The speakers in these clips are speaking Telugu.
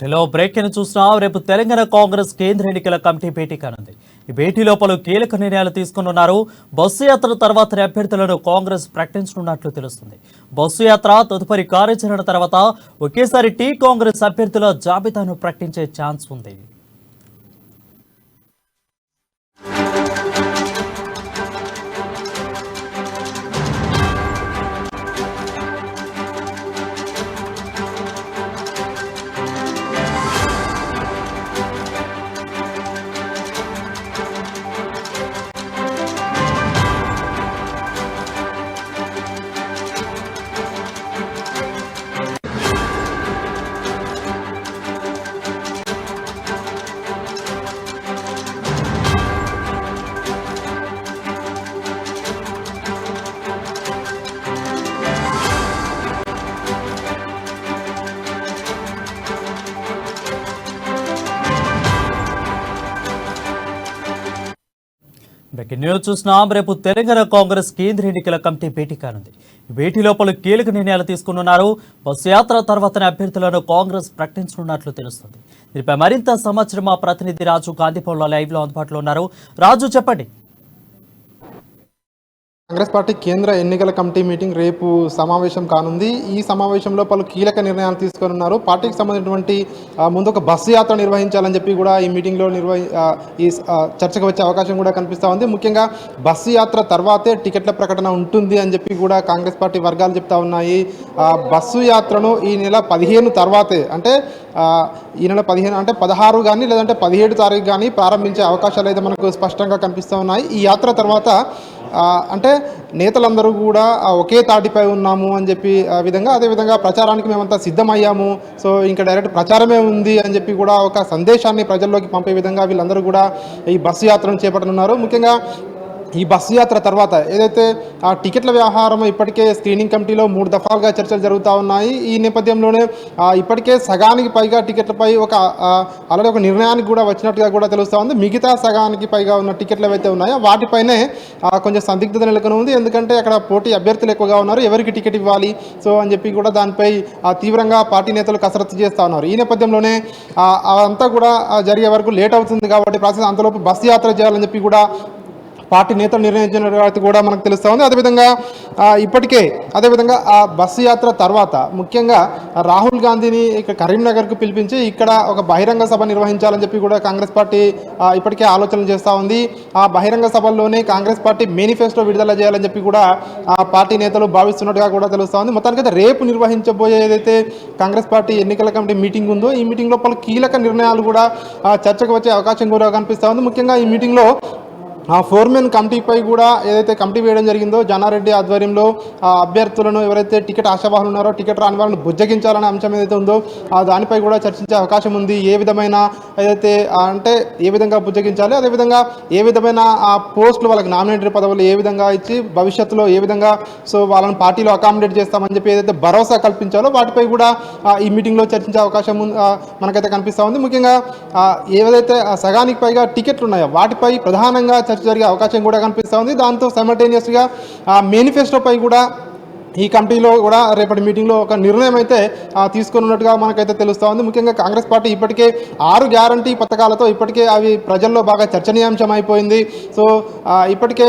వీటిలో బ్రేక్ అని చూసినా రేపు తెలంగాణ కాంగ్రెస్ కేంద్ర ఎన్నికల కమిటీ భేటీ కానుంది. ఈ భేటీలో పలు కీలక నిర్ణయాలు తీసుకున్నారు. బస్సు యాత్ర తర్వాత అభ్యర్థులను కాంగ్రెస్ ప్రకటించనున్నట్లు తెలుస్తుంది. బస్సు యాత్ర తదుపరి కార్యాచరణ తర్వాత ఒకేసారి కాంగ్రెస్ అభ్యర్థుల జాబితాను ప్రకటించే ఛాన్స్ ఉంది. బ్రేకింగ్ న్యూస్ చూసినాం. రేపు తెలంగాణ కాంగ్రెస్ కేంద్ర ఎన్నికల కమిటీ భేటీ కానుంది. ఈ భేటీలో పలు కీలక నిర్ణయాలు తీసుకున్నారు. బస్సు యాత్ర తర్వాతనే అభ్యర్థులను కాంగ్రెస్ ప్రకటించనున్నట్లు తెలుస్తుంది. దీనిపై మరింత సమాచారం మా ప్రతినిధి రాజు గాంధీపౌల్లో లైవ్ లో అందుబాటులో ఉన్నారు. రాజు, చెప్పండి. కాంగ్రెస్ పార్టీ కేంద్ర ఎన్నికల కమిటీ మీటింగ్ రేపు సమావేశం కానుంది. ఈ సమావేశంలో పలు కీలక నిర్ణయాలు తీసుకున్నారు. పార్టీకి సంబంధించినటువంటి ముందు ఒక బస్సు యాత్ర నిర్వహించాలని చెప్పి కూడా ఈ మీటింగ్లో ఈ చర్చకు వచ్చే అవకాశం కూడా కనిపిస్తూ ఉంది. ముఖ్యంగా బస్సు యాత్ర తర్వాతే టికెట్ల ప్రకటన ఉంటుంది అని చెప్పి కూడా కాంగ్రెస్ పార్టీ వర్గాలు చెప్తా ఉన్నాయి. బస్సు యాత్రను ఈ నెల 15 తర్వాతే, అంటే ఈ నెల 15 అంటే 16 కానీ లేదంటే 17 తారీఖు కానీ ప్రారంభించే అవకాశాలు అయితే మనకు స్పష్టంగా కనిపిస్తూ ఉన్నాయి. ఈ యాత్ర తర్వాత అంటే నేతలందరూ కూడా ఒకే తాటిపై ఉన్నాము అని చెప్పి విధంగా, అదేవిధంగా ప్రచారానికి మేమంతా సిద్ధమయ్యాము, సో ఇంకా డైరెక్ట్ ప్రచారమే ఉంది అని చెప్పి కూడా ఒక సందేశాన్ని ప్రజల్లోకి పంపే విధంగా వీళ్ళందరూ కూడా ఈ బస్సు యాత్రను చేపట్టనున్నారు. ముఖ్యంగా ఈ బస్సు యాత్ర తర్వాత ఏదైతే ఆ టికెట్ల వ్యవహారం ఇప్పటికే స్క్రీనింగ్ కమిటీలో 3 దఫాలుగా చర్చలు జరుగుతూ ఉన్నాయి. ఈ నేపథ్యంలోనే ఇప్పటికే సగానికి పైగా టికెట్లపై అలాగే ఒక నిర్ణయానికి కూడా వచ్చినట్టుగా కూడా తెలుస్తూ ఉంది. మిగతా సగానికి పైగా ఉన్న టికెట్లు ఏవైతే ఉన్నాయో వాటిపైనే కొంచెం సందిగ్ధత నెలకొని ఉంది. ఎందుకంటే అక్కడ పోటీ అభ్యర్థులు ఎక్కువగా ఉన్నారు, ఎవరికి టికెట్ ఇవ్వాలి సో అని చెప్పి కూడా దానిపై తీవ్రంగా పార్టీ నేతలు కసరత్తు చేస్తూ ఉన్నారు. ఈ నేపథ్యంలోనే అదంతా కూడా జరిగే వరకు లేట్ అవుతుంది కాబట్టి ప్రాసెస్ అంతలోపు బస్సు యాత్ర చేయాలని చెప్పి కూడా పార్టీ నేతలు నిర్ణయించిన కూడా మనకు తెలుస్తూ ఉంది. అదేవిధంగా ఆ బస్సు యాత్ర తర్వాత ముఖ్యంగా రాహుల్ గాంధీని ఇక్కడ కరీంనగర్కు పిలిపించి ఇక్కడ ఒక బహిరంగ సభ నిర్వహించాలని చెప్పి కూడా కాంగ్రెస్ పార్టీ ఇప్పటికే ఆలోచనలు చేస్తూ ఉంది. ఆ బహిరంగ సభల్లోనే కాంగ్రెస్ పార్టీ మేనిఫెస్టో విడుదల చేయాలని చెప్పి కూడా ఆ పార్టీ నేతలు భావిస్తున్నట్టుగా కూడా తెలుస్తూ ఉంది. మొత్తానికైతే రేపు నిర్వహించబోయే ఏదైతే కాంగ్రెస్ పార్టీ ఎన్నికల కమిటీ మీటింగ్ ఉందో ఈ మీటింగ్లో పలు కీలక నిర్ణయాలు కూడా చర్చకు వచ్చే అవకాశం కూడా కనిపిస్తూ ఉంది. ముఖ్యంగా ఈ మీటింగ్లో ఆ ఫోర్మెన్ కమిటీపై కూడా ఏదైతే కమిటీ వేయడం జరిగిందో జానారెడ్డి ఆధ్వర్యంలో అభ్యర్థులను ఎవరైతే టికెట్ ఆశావాహులు ఉన్నారో టికెట్ రాని వాళ్ళని బుజ్జగించాలనే అంశం ఏదైతే ఉందో దానిపై కూడా చర్చించే అవకాశం ఉంది. ఏ విధమైన ఏదైతే అంటే ఏ విధంగా బుజ్జగించాలి, అదేవిధంగా ఏ విధమైన ఆ పోస్టులు వాళ్ళకి నామినేటెడ్ పదవులు ఏ విధంగా ఇచ్చి భవిష్యత్తులో ఏ విధంగా సో వాళ్ళని పార్టీలో అకామిడేట్ చేస్తామని చెప్పి ఏదైతే భరోసా కల్పించాలో వాటిపై కూడా ఈ మీటింగ్లో చర్చించే అవకాశం మనకైతే కనిపిస్తూ ఉంది. ముఖ్యంగా ఏదైతే సగానికి పైగా టికెట్లు ఉన్నాయో వాటిపై ప్రధానంగా చర్చ జరిగే అవకాశం కూడా కనిపిస్తూ ఉంది. దాంతో సైమల్టేనియస్గా మేనిఫెస్టోపై కూడా ఈ కమిటీలో కూడా రేపటి మీటింగ్లో ఒక నిర్ణయం అయితే తీసుకున్నట్టుగా మనకైతే తెలుస్తూ ఉంది. ముఖ్యంగా కాంగ్రెస్ పార్టీ ఇప్పటికే 6 గ్యారంటీ పథకాలతో ఇప్పటికే అవి ప్రజల్లో బాగా చర్చనీయాంశం అయిపోయింది. సో ఇప్పటికే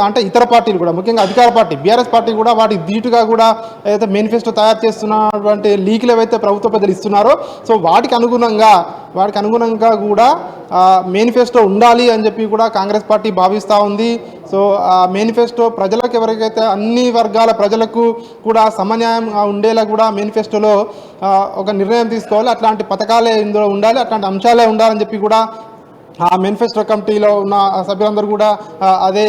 అంటే ఇతర పార్టీలు కూడా ముఖ్యంగా అధికార పార్టీ బీఆర్ఎస్ పార్టీ కూడా వాటికి ధీటుగా కూడా ఏదైతే మేనిఫెస్టో తయారు చేస్తున్నటువంటి లీకులు ఏవైతే ప్రభుత్వ పెద్దలు ఇస్తున్నారో సో వాటికి అనుగుణంగా కూడా మేనిఫెస్టో ఉండాలి అని చెప్పి కూడా కాంగ్రెస్ పార్టీ భావిస్తూ ఉంది. సో మేనిఫెస్టో ప్రజలకు ఎవరికైతే అన్ని వర్గాల ప్రజలకు కూడా సమన్యాయం ఉండేలా కూడా మేనిఫెస్టోలో ఒక నిర్ణయం తీసుకోవాలి, అట్లాంటి పథకాలే ఇందులో ఉండాలి, అట్లాంటి అంశాలే ఉండాలని చెప్పి కూడా ఆ మేనిఫెస్టో కమిటీలో ఉన్న సభ్యులందరూ కూడా అదే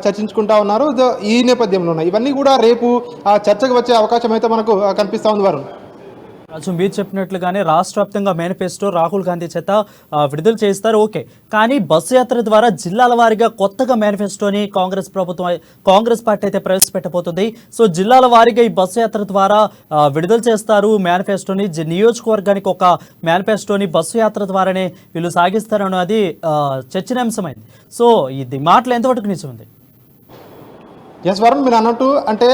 చర్చించుకుంటా ఉన్నారు. ఈ నేపథ్యంలో ఇవన్నీ కూడా రేపు చర్చకు వచ్చే అవకాశం అయితే మనకు కనిపిస్తూ ఉంది. వరుణ్, మీరు చెప్పినట్లుగానే రాష్ట్ర వ్యాప్తంగా మేనిఫెస్టో రాహుల్ గాంధీ చేత విడుదల చేస్తారు, ఓకే. కానీ బస్సు యాత్ర ద్వారా జిల్లాల వారీగా కొత్తగా మేనిఫెస్టోని కాంగ్రెస్ పార్టీ అయితే ప్రవేశపెట్టబోతుంది. సో జిల్లాల వారీగా ఈ బస్సు యాత్ర ద్వారా విడుదల చేస్తారు మేనిఫెస్టోని. నియోజకవర్గానికి ఒక మేనిఫెస్టోని బస్సు యాత్ర ద్వారానే వీళ్ళు సాగిస్తారన్నది చర్చనీయాంశమైంది. సో ఇది మాటలు ఎంతవరకు నిజం ఉంది? ఎస్ వరుణ్, మీరు అన్నట్టు అంటే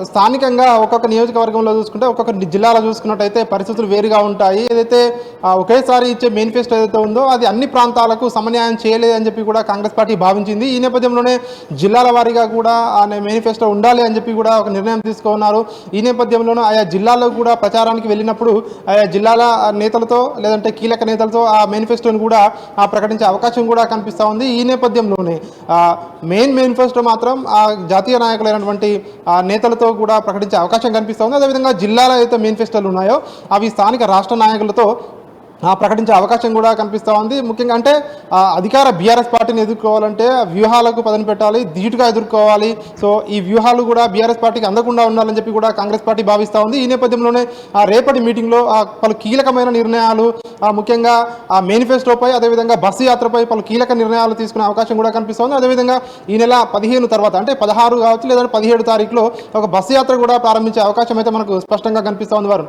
స్థానికంగా ఒక్కొక్క నియోజకవర్గంలో చూసుకుంటే ఒక్కొక్క జిల్లాలో చూసుకున్నట్టయితే పరిస్థితులు వేరుగా ఉంటాయి. ఏదైతే ఒకేసారి ఇచ్చే మేనిఫెస్టో ఏదైతే ఉందో అది అన్ని ప్రాంతాలకు సమన్యాయం చేయలేదని చెప్పి కూడా కాంగ్రెస్ పార్టీ భావించింది. ఈ నేపథ్యంలోనే జిల్లాల వారీగా కూడా ఆ మేనిఫెస్టో ఉండాలి అని చెప్పి కూడా ఒక నిర్ణయం తీసుకున్నారు. ఈ నేపథ్యంలోనూ ఆయా జిల్లాల్లో కూడా ప్రచారానికి వెళ్ళినప్పుడు ఆయా జిల్లాల నేతలతో లేదంటే కీలక నేతలతో ఆ మేనిఫెస్టోని కూడా ప్రకటించే అవకాశం కూడా కనిపిస్తూ ఉంది. ఈ నేపథ్యంలోనే మెయిన్ మేనిఫెస్టో మాత్రం జాతీయ నాయకులైనటువంటి నేతలతో కూడా ప్రకటించే అవకాశం కనిపిస్తుంది. అదేవిధంగా జిల్లాలో అయితే మేనిఫెస్టోలు ఉన్నాయో అవి స్థానిక రాష్ట్ర నాయకులతో ప్రకటించే అవకాశం కూడా కనిపిస్తూ ఉంది. ముఖ్యంగా అంటే అధికార బీఆర్ఎస్ పార్టీని ఎదుర్కోవాలంటే వ్యూహాలకు పదును పెట్టాలి, ధీటుగా ఎదుర్కోవాలి. సో ఈ వ్యూహాలు కూడా బీఆర్ఎస్ పార్టీకి అందకుండా ఉండాలని చెప్పి కూడా కాంగ్రెస్ పార్టీ భావిస్తూ ఉంది. ఈ నేపథ్యంలోనే రేపటి మీటింగ్లో పలు కీలకమైన నిర్ణయాలు ముఖ్యంగా మేనిఫెస్టోపై అదేవిధంగా బస్సు యాత్రపై పలు కీలక నిర్ణయాలు తీసుకునే అవకాశం కూడా కనిపిస్తుంది. అదేవిధంగా ఈ నెల 15 తర్వాత అంటే 16 కావచ్చు లేదా 17 తారీఖులో ఒక బస్సు యాత్ర కూడా ప్రారంభించే అవకాశం అయితే మనకు స్పష్టంగా కనిపిస్తూ ఉంది వారు.